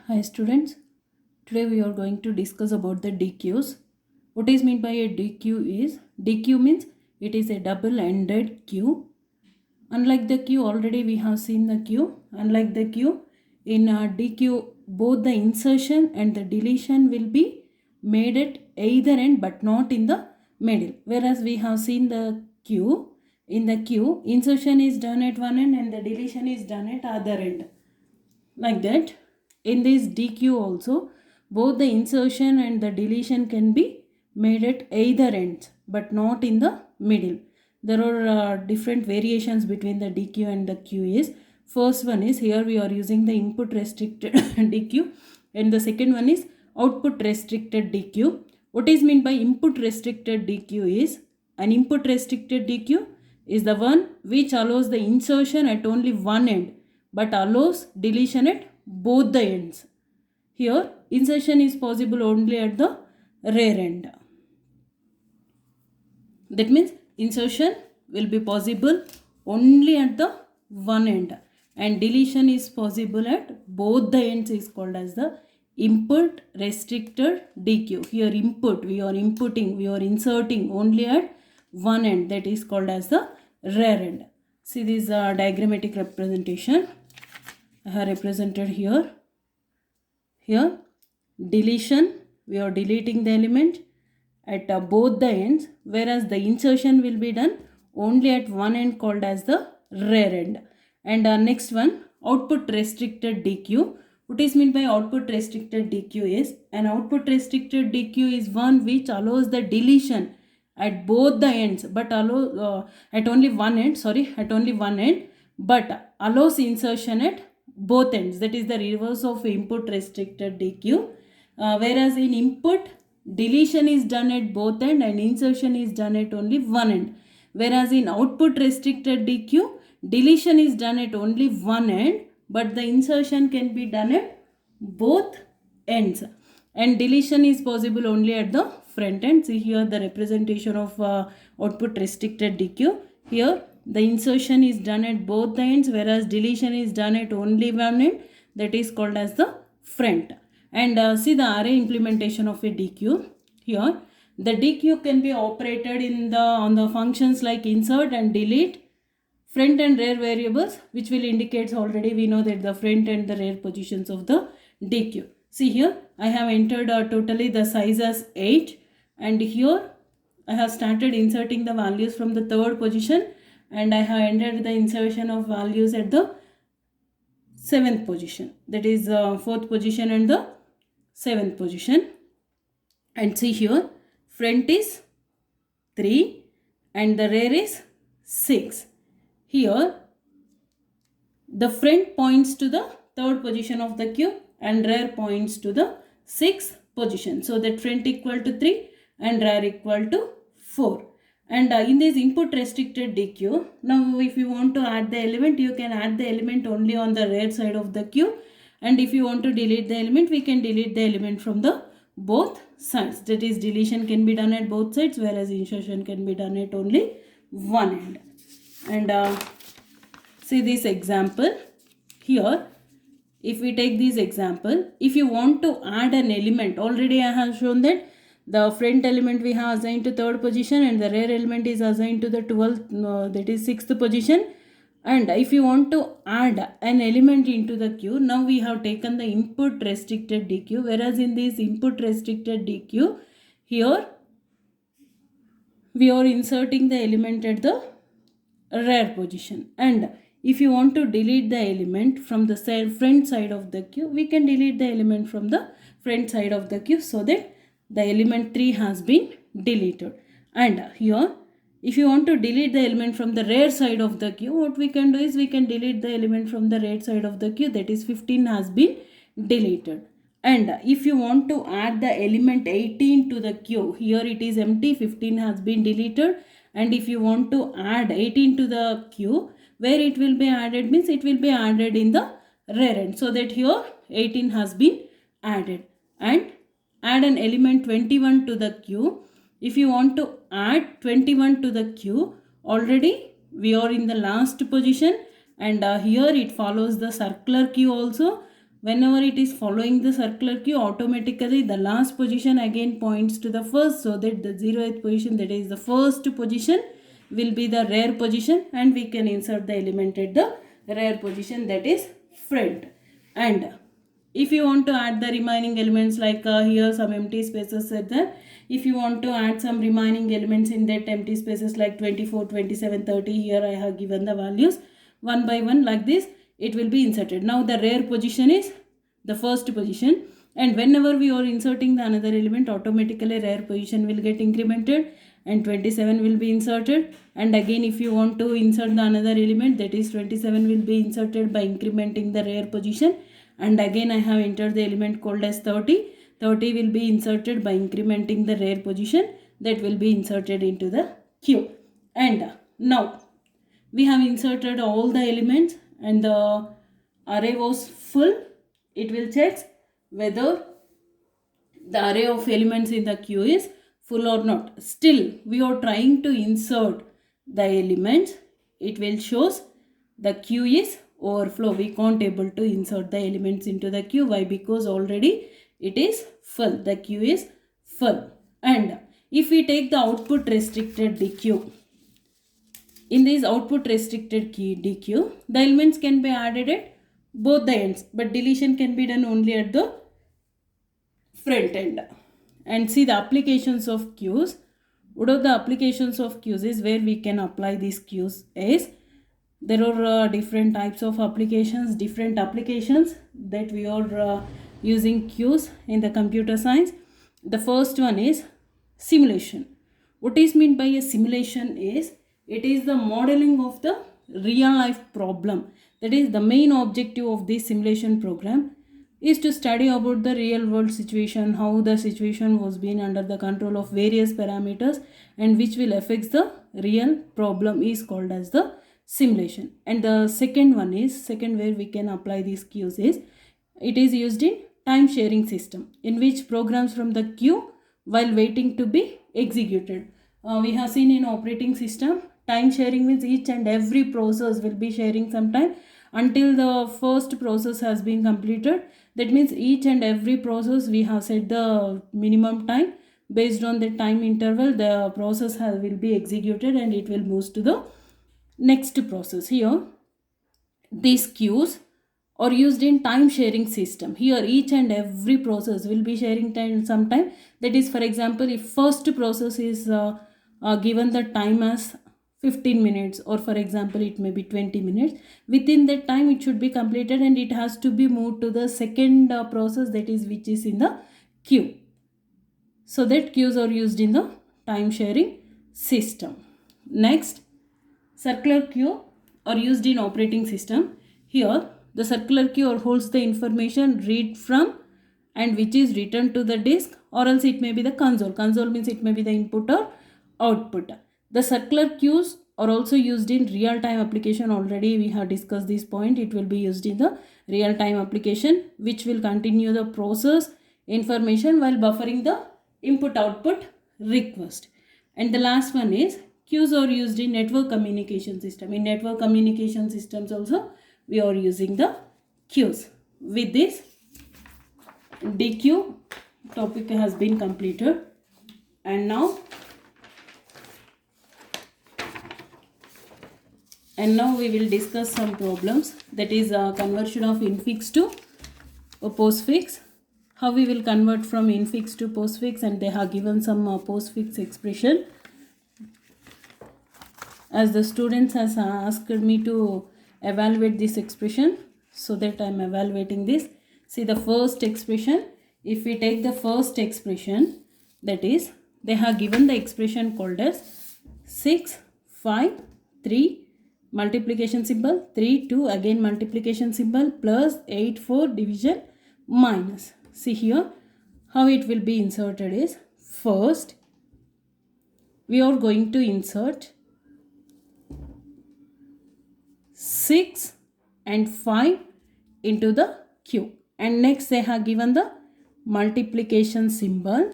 Hi students, today we are going to discuss about the DQs. What is meant by a DQ is, DQ means it is a double-ended queue. Unlike the queue, already we have seen the queue. Unlike the queue, in DQ, both the insertion and the deletion will be made at either end but not in the middle. Whereas we have seen the queue, in the queue, insertion is done at one end and the deletion is done at other end. Like that, in this DQ also, both the insertion and the deletion can be made at either ends but not in the middle. There are different variations between the DQ and the QS. First one is, here we are using the input restricted DQ, and the second one is output restricted DQ. What is meant by input restricted DQ is, an input restricted DQ is the one which allows the insertion at only one end but allows deletion at both the ends. Here, insertion is possible only at the rear end. That means insertion will be possible only at the one end and deletion is possible at both the ends, is called as the input restricted DQ. Here input, we are inputting, we are inserting only at one end, that is called as the rear end. See this diagrammatic representation I have represented here. Here deletion, we are deleting the element at both the ends, whereas the insertion will be done only at one end, called as the rear end. And next one, output restricted DQ. What is meant by output restricted DQ is, an output restricted DQ is one which allows the deletion at both the ends but at only one end, but allows insertion at both ends. That is the reverse of input restricted DQ. Whereas in input, deletion is done at both end and insertion is done at only one end. Whereas in output restricted DQ, deletion is done at only one end but the insertion can be done at both ends, and deletion is possible only at the front end. See here the representation of output restricted DQ. Here the insertion is done at both the ends whereas deletion is done at only one end, that is called as the front. And see the array implementation of a DQ. Here the DQ can be operated on the functions like insert and delete, front and rear variables, which will indicate, already we know that the front and the rear positions of the DQ. See here I have entered totally the size as 8, and here I have started inserting the values from the third position and I have entered the insertion of values at the 7th position, that is 4th position and the 7th position. And see here front is 3 and the rear is 6. Here the front points to the third position of the queue and rear points to the 6th position. So that front equal to 3 and rear equal to 4. And in this input restricted DQ, now if you want to add the element, you can add the element only on the rear side of the queue, and if you want to delete the element, we can delete the element from the both sides. That is, deletion can be done at both sides whereas insertion can be done at only one end. And see this example here. If we take this example, if you want to add an element, already I have shown that the front element we have assigned to third position and the rear element is assigned to the 12th, that is 6th position. And if you want to add an element into the queue, now we have taken the input restricted DQ, whereas in this input restricted DQ, here we are inserting the element at the rear position, and if you want to delete the element from the front side of the queue, we can delete the element from the front side of the queue so that the element 3 has been deleted. And here if you want to delete the element from the rear side of the queue, what we can do is we can delete the element from the rear side of the queue, that is 15 has been deleted. And if you want to add the element 18 to the queue, here it is empty, 15 has been deleted. And if you want to add 18 to the queue, where it will be added means it will be added in the rear end, so that here 18 has been added. And add an element 21 to the queue. If you want to add 21 to the queue, already we are in the last position, and here it follows the circular queue also, whenever it is following the circular queue, automatically the last position again points to the first, so that the 0th position, that is the first position, will be the rare position, and we can insert the element at the rare position, that is front. And if you want to add the remaining elements, like here some empty spaces are there, if you want to add some remaining elements in that empty spaces like 24, 27, 30, here I have given the values one by one like this, it will be inserted. Now the rare position is the first position, and whenever we are inserting the another element, automatically rare position will get incremented and 27 will be inserted. And again, if you want to insert the another element, that is 27 will be inserted by incrementing the rare position. And again I have entered the element called as 30. 30 will be inserted by incrementing the rare position, that will be inserted into the queue. And now we have inserted all the elements and the array was full. It will check whether the array of elements in the queue is full or not. Still we are trying to insert the elements, it will shows the queue is overflow. We can't able to insert the elements into the queue. Why? Because already it is full, the queue is full. And if we take the output restricted DQ, in this output restricted key DQ, the elements can be added at both the ends, but deletion can be done only at the front end. And see the applications of queues. What are the applications of queues is where we can apply these queues is, there are different types of applications, different applications that we are using queues in the computer science. The first one is simulation. What is meant by a simulation is, it is the modeling of the real life problem. That is the main objective of this simulation program is to study about the real world situation, how the situation was being under the control of various parameters and which will affect the real problem is called as the simulation. And the second one is, second where we can apply these queues is, it is used in time sharing system, in which programs from the queue while waiting to be executed. We have seen in operating system, time sharing means each and every process will be sharing some time until the first process has been completed. That means each and every process we have set the minimum time. Based on the time interval, the process will be executed and it will move to the next process. Here these queues are used in time sharing system. Here each and every process will be sharing time some time. That is, for example, if first process is given the time as 15 minutes, or for example it may be 20 minutes, within that time it should be completed and it has to be moved to the second process, that is which is in the queue. So that queues are used in the time sharing system. Next, circular queue are used in operating system. Here the circular queue holds the information read from and which is returned to the disk, or else it may be the console. Console means it may be the input or output. The circular queues are also used in real-time application. Already we have discussed this point. It will be used in the real-time application, which will continue the process information while buffering the input-output request. And the last one is, queues are used in network communication system. In network communication systems also we are using the queues. With this, DQ topic has been completed, and now we will discuss some problems, that is conversion of infix to postfix. How we will convert from infix to postfix, and they have given some postfix expression. As the students has asked me to evaluate this expression, so that I am evaluating this. See the first expression. If we take the first expression, that is, they have given the expression called as 6, 5, 3, multiplication symbol, 3, 2, again multiplication symbol, plus 8, 4, division, minus. See here how it will be inserted is, first we are going to insert 6 and 5 into the queue, and next they have given the multiplication symbol.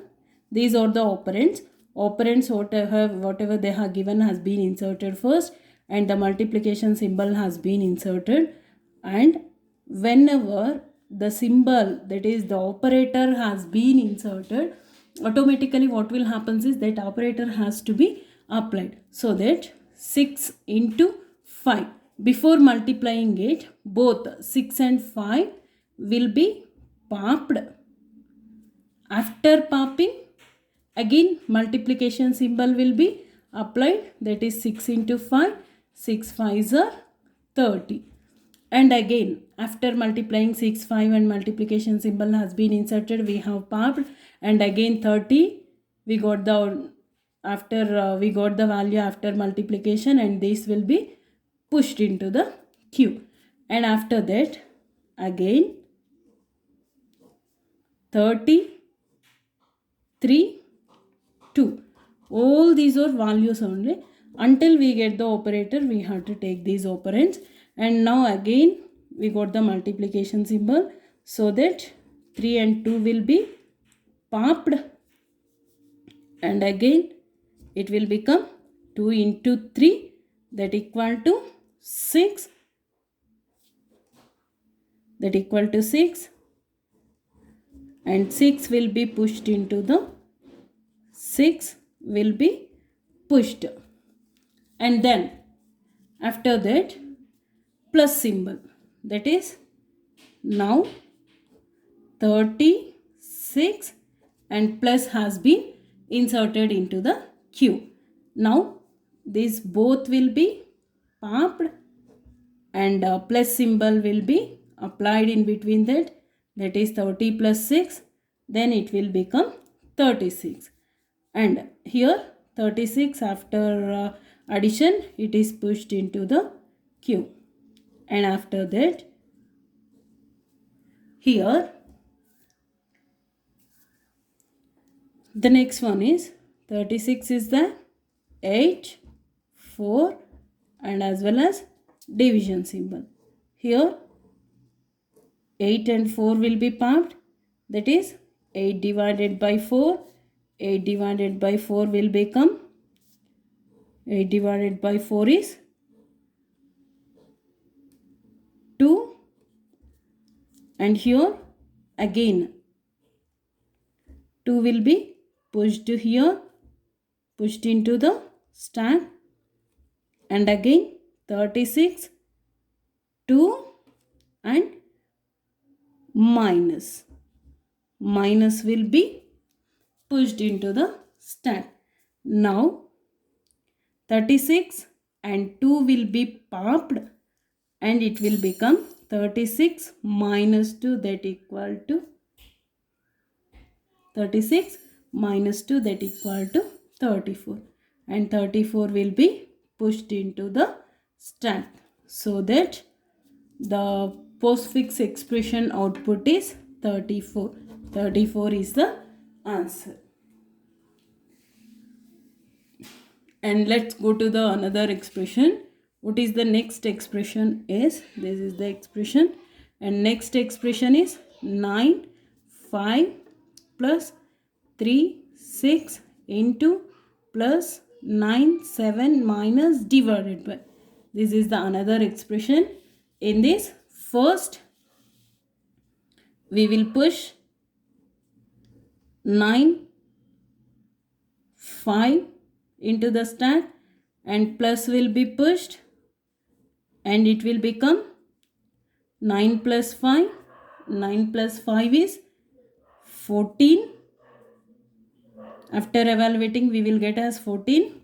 These are the operands. Operands whatever they have given has been inserted first, and the multiplication symbol has been inserted. And whenever the symbol, that is the operator, has been inserted, automatically what will happen is that operator has to be applied. So that 6 into 5, before multiplying it, both 6 and 5 will be popped. After popping, again multiplication symbol will be applied, that is 6 into 5, 6 5s are 30. And again after multiplying 6 5 and multiplication symbol has been inserted, we have popped, and again 30 we got the we got the value after multiplication, and this will be pushed into the queue. And after that again 30 3 2, all these are values only. Until we get the operator, we have to take these operands. And now again we got the multiplication symbol, so that 3 and 2 will be popped, and again it will become 2 into 3, that equal to 6, that equal to 6, and 6 will be pushed into the 6 will be pushed, and then after that plus symbol, that is now 36 and plus has been inserted into the queue. Now these both will be popped, and plus symbol will be applied in between that, that is 30 plus 6, then it will become 36. And here 36 after addition, it is pushed into the queue. And after that here the next one is 36 is the 8, 4 and as well as division symbol. Here 8 and 4 will be popped, that is 8 divided by 4, 8 divided by 4 will become 8 divided by 4 is 2, and here again 2 will be pushed here, pushed into the stack, and again 36, 2 and minus will be pushed into the stack. Now 36 and 2 will be popped, and it will become 36 minus 2, that equal to 36 minus 2, that equal to 34, and 34 will be pushed into the stack, so that the postfix expression output is 34. 34 is the answer. And let's go to the another expression. What is the next expression is, this is the expression, and next expression is 9 5 plus 3 6 into plus 9 7 minus divided by. This is the another expression. In this first we will push 9 5 into the stack, and plus will be pushed, and it will become 9 plus 5. 9 plus 5 is 14. After evaluating we will get as 14,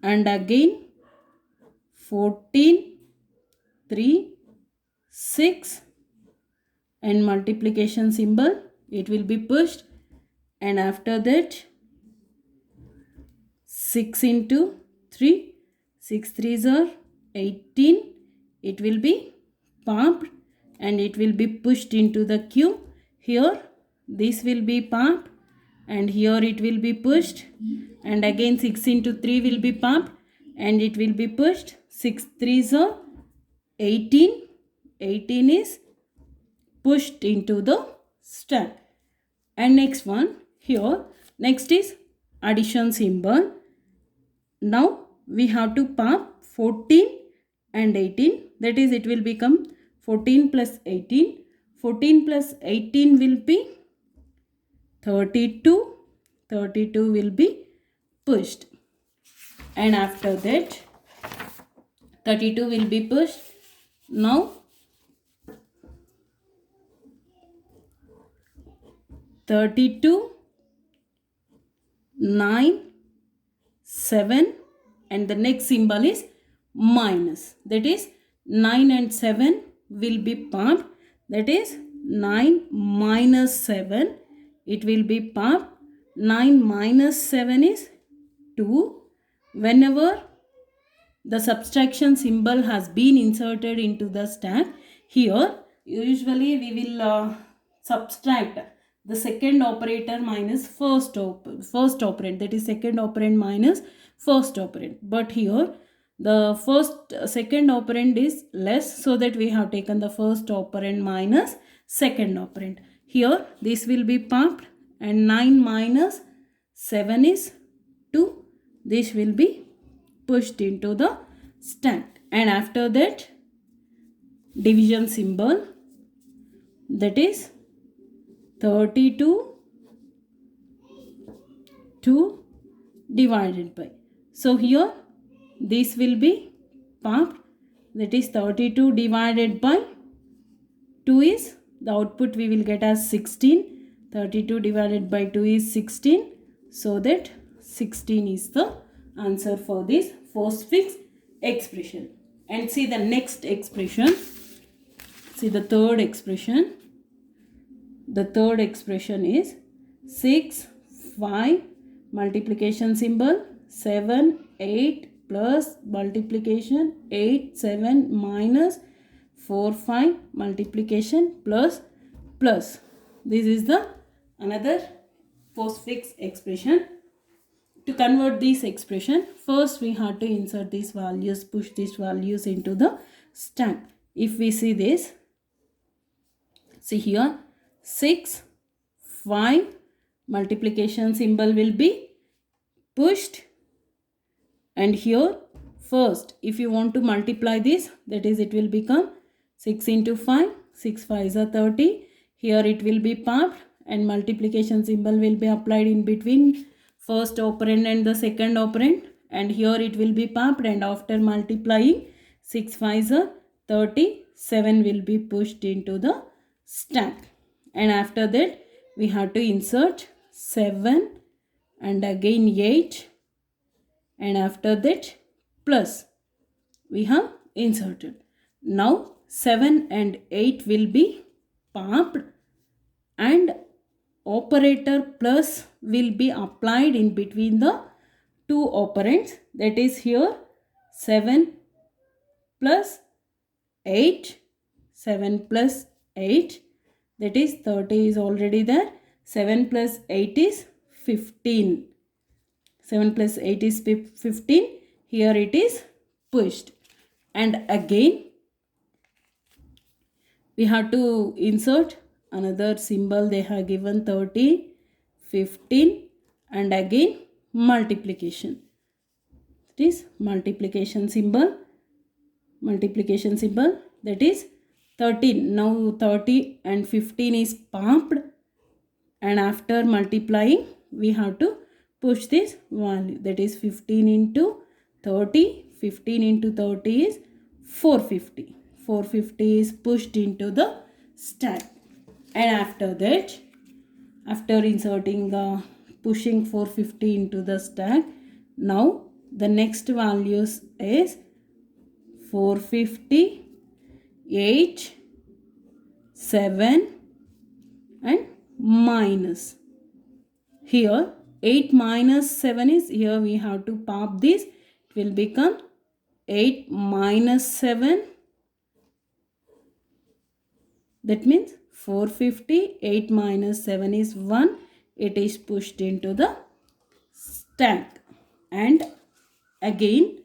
and again 14 3 6 and multiplication symbol, it will be pushed, and after that 6 into 3, 6 3s are 18, it will be popped, and it will be pushed into the queue. Here this will be popped, and here it will be pushed, and again 6 into 3 will be popped, and it will be pushed. 6 3s are 18, 18 is pushed into the stack. And next one, here next is addition symbol. Now we have to pop 14 and 18, that is it will become 14 plus 18. 14 plus 18 will be 32. 32 will be pushed. And after that 32 will be pushed. Now 32, 9, 7 and the next symbol is minus. That is 9 and 7 will be popped. That is 9 minus 7. It will be popped. 9 minus 7 is 2. Whenever the subtraction symbol has been inserted into the stack, here usually we will subtract the second operator minus first operand, that is second operand minus first operand. But here the second operand is less, so that we have taken the first operand minus second operand. Here this will be popped and 9 minus 7 is 2. This will be pushed into the stack. And after that division symbol, that is 32 2 divided by. So here this will be popped. That is 32 divided by 2 is the output we will get as 16. 32 divided by 2 is 16. So that 16 is the answer for this postfix expression. And see the next expression. See the third expression. The third expression is 6, 5, multiplication symbol, 7, 8 plus multiplication, 8, 7 minus 4, 5 multiplication plus. This is the another postfix expression. To convert this expression, first we have to insert these values, push these values into the stack. If we see this, see here 6, 5 multiplication symbol will be pushed, and here first if you want to multiply this, that is it will become 6 into 5, 6 5s are 30. Here it will be popped and multiplication symbol will be applied in between first operand and the second operand, and here it will be popped, and after multiplying 6 5s are 30, 7 will be pushed into the stack. And after that we have to insert 7 and again 8, and after that plus we have inserted. Now 7 and 8 will be popped and operator plus will be applied in between the two operands, that is here 7 plus 8, 7 plus 8, that is 30 is already there. 7 plus 8 is 15. 7 plus 8 is 15. Here it is pushed. And again we have to insert another symbol. They have given 30, 15 and again multiplication. It is multiplication symbol. Multiplication symbol, that is 13. Now 30 and 15 is popped, and after multiplying we have to push this value, that is 15 into 30. 15 into 30 is 450. 450 is pushed into the stack. And after that, after inserting pushing 450 into the stack, now the next values is 450, 8, 7 and minus. Here 8 minus 7 is, here we have to pop this. It will become 8 minus 7. That means 450, 8 minus 7 is 1. It is pushed into the stack. And again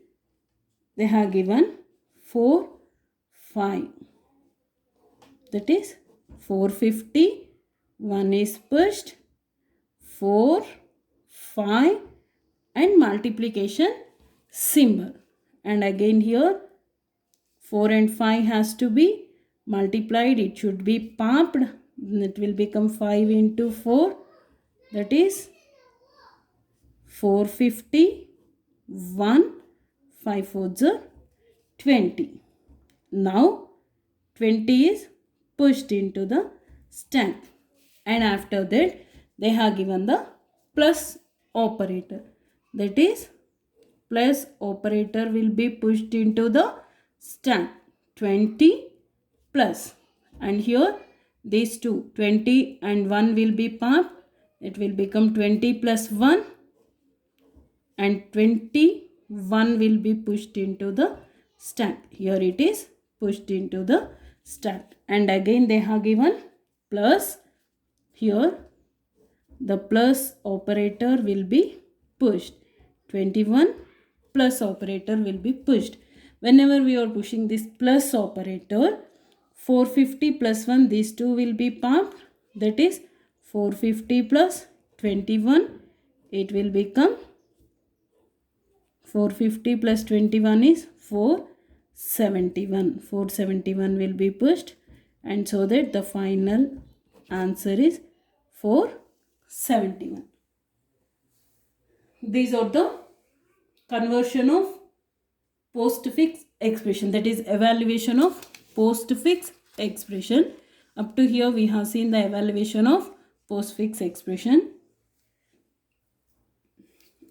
they have given 4, 5. That is 450, 1 is pushed, 4, 5 and multiplication symbol. And again here 4 and 5 has to be multiplied, it should be popped. It will become 5 into 4, that is 450. 1, 5 4s are 20. Now 20 is pushed into the stack, and after that they have given the plus operator, that is plus operator will be pushed into the stack. 20 plus, and here these two 20 and 1 will be popped. It will become 20 plus 1, and 21 will be pushed into the stack. Here it is pushed into the stack, and again they have given plus. Here the plus operator will be pushed. 21 plus operator will be pushed. Whenever we are pushing this plus operator, 450 plus 1, these two will be popped, that is 450 plus 21, it will become 450 plus 21 is 471. 471 will be pushed, and so that the final answer is 471. These are the conversion of postfix expression, that is evaluation of postfix expression. Up to here we have seen the evaluation of postfix expression,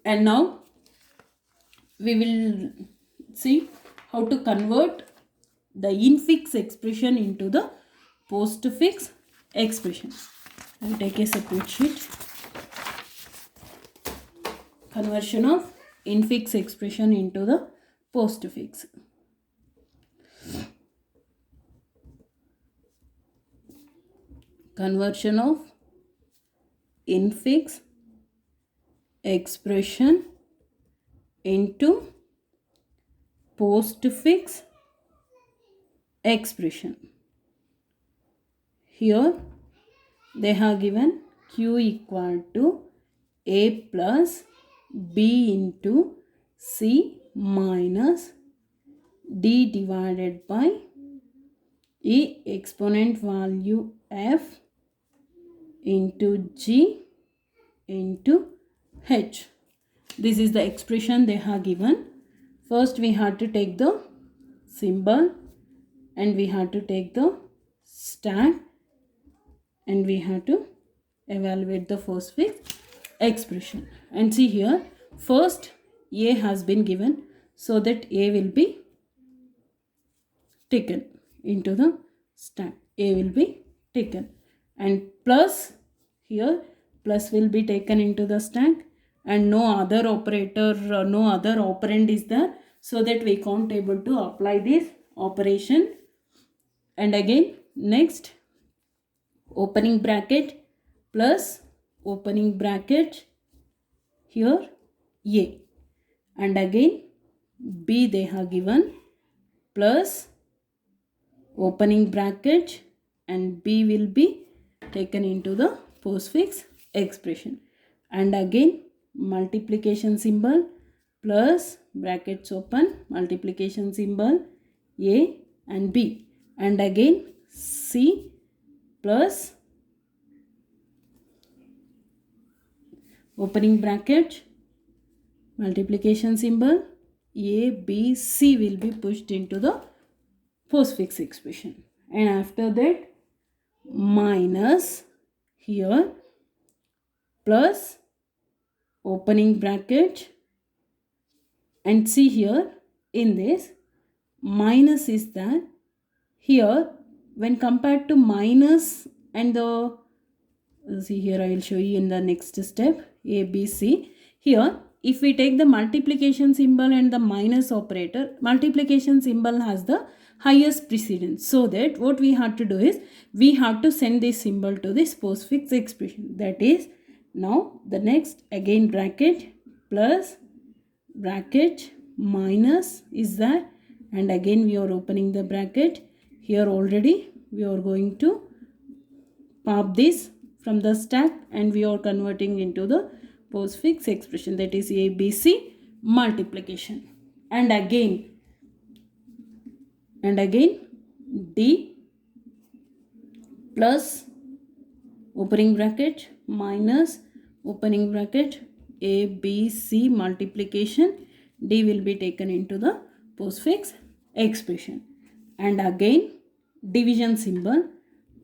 and now we will see how to convert the infix expression into the postfix expression. I will take a separate sheet. Conversion of infix expression into the postfix. Conversion of infix expression into postfix expression. Here they have given Q equal to A plus B into C minus D divided by E exponent value F into G into H. This is the expression they have given. First we have to take the symbol, and we have to take the stack, and we have to evaluate the postfix expression. And see here, first A has been given, so that A will be taken into the stack. A will be taken, and plus, here plus will be taken into the stack, and no other operator, no other operand is there, so that we can't able to apply this operation. And again next, opening bracket plus opening bracket, here A, and again B they have given plus opening bracket, and B will be taken into the postfix expression, and again multiplication symbol plus brackets open, multiplication symbol A and B, and again C plus opening bracket, multiplication symbol A, B, C will be pushed into the postfix expression, and after that minus, here plus opening bracket, and see here in this minus is that here when compared to minus and the, see here I will show you in the next step, A, B, C. Here if we take the multiplication symbol and the minus operator, multiplication symbol has the highest precedence, so that what we have to do is we have to send this symbol to this postfix expression, that is now the next again bracket plus bracket minus is that, and again we are opening the bracket. Here already we are going to pop this from the stack, and we are converting into the postfix expression, that is ABC multiplication, and again D plus opening bracket minus opening bracket a b c multiplication d will be taken into the postfix expression, and again division symbol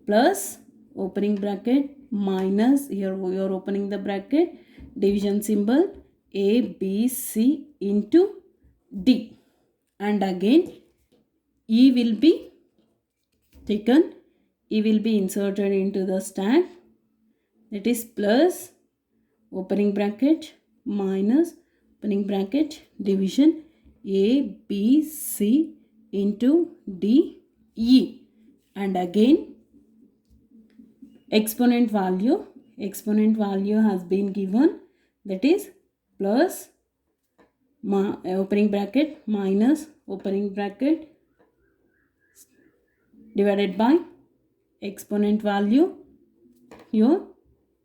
plus opening bracket minus, here we are opening the bracket, division symbol a b c into d, and again e will be taken, e will be inserted into the stack, that is plus opening bracket minus opening bracket division a b c into d e, and again exponent value has been given, that is plus opening bracket minus opening bracket divided by exponent value, here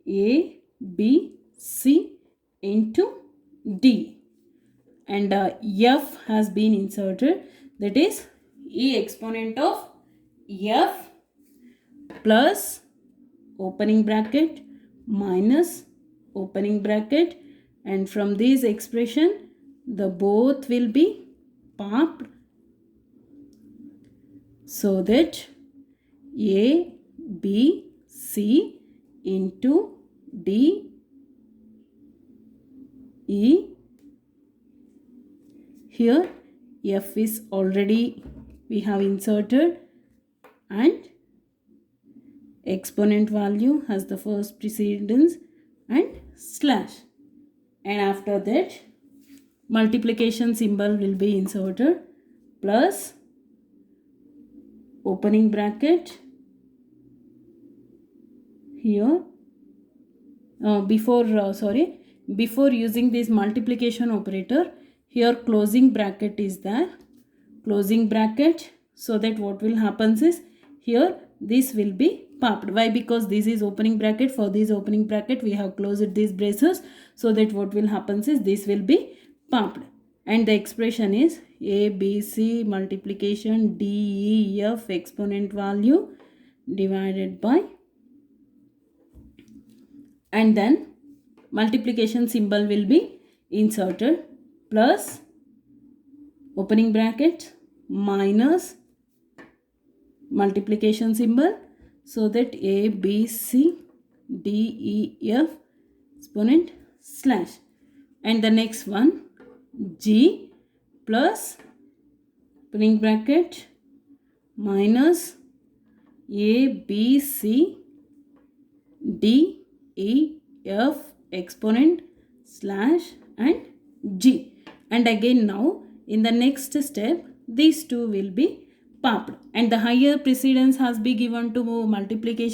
a b c into d, and f has been inserted, that is e exponent of f plus opening bracket minus opening bracket, and from this expression the both will be popped, so that a b c into d e, here f is already we have inserted, and exponent value has the first precedence and slash, and after that multiplication symbol will be inserted plus opening bracket, here before using this multiplication operator, here closing bracket is there, closing bracket, so that what will happen is here this will be popped. Why? Because this is opening bracket, for this opening bracket we have closed these braces, so that what will happen is this will be popped, and the expression is a b c multiplication d e f exponent value divided by, and then multiplication symbol will be inserted plus opening bracket minus multiplication symbol, so that a b c d e f exponent slash, and the next one g plus opening bracket minus a b c d e f exponent slash and g, and again now in the next step these two will be popped, and the higher precedence has been given to multiplication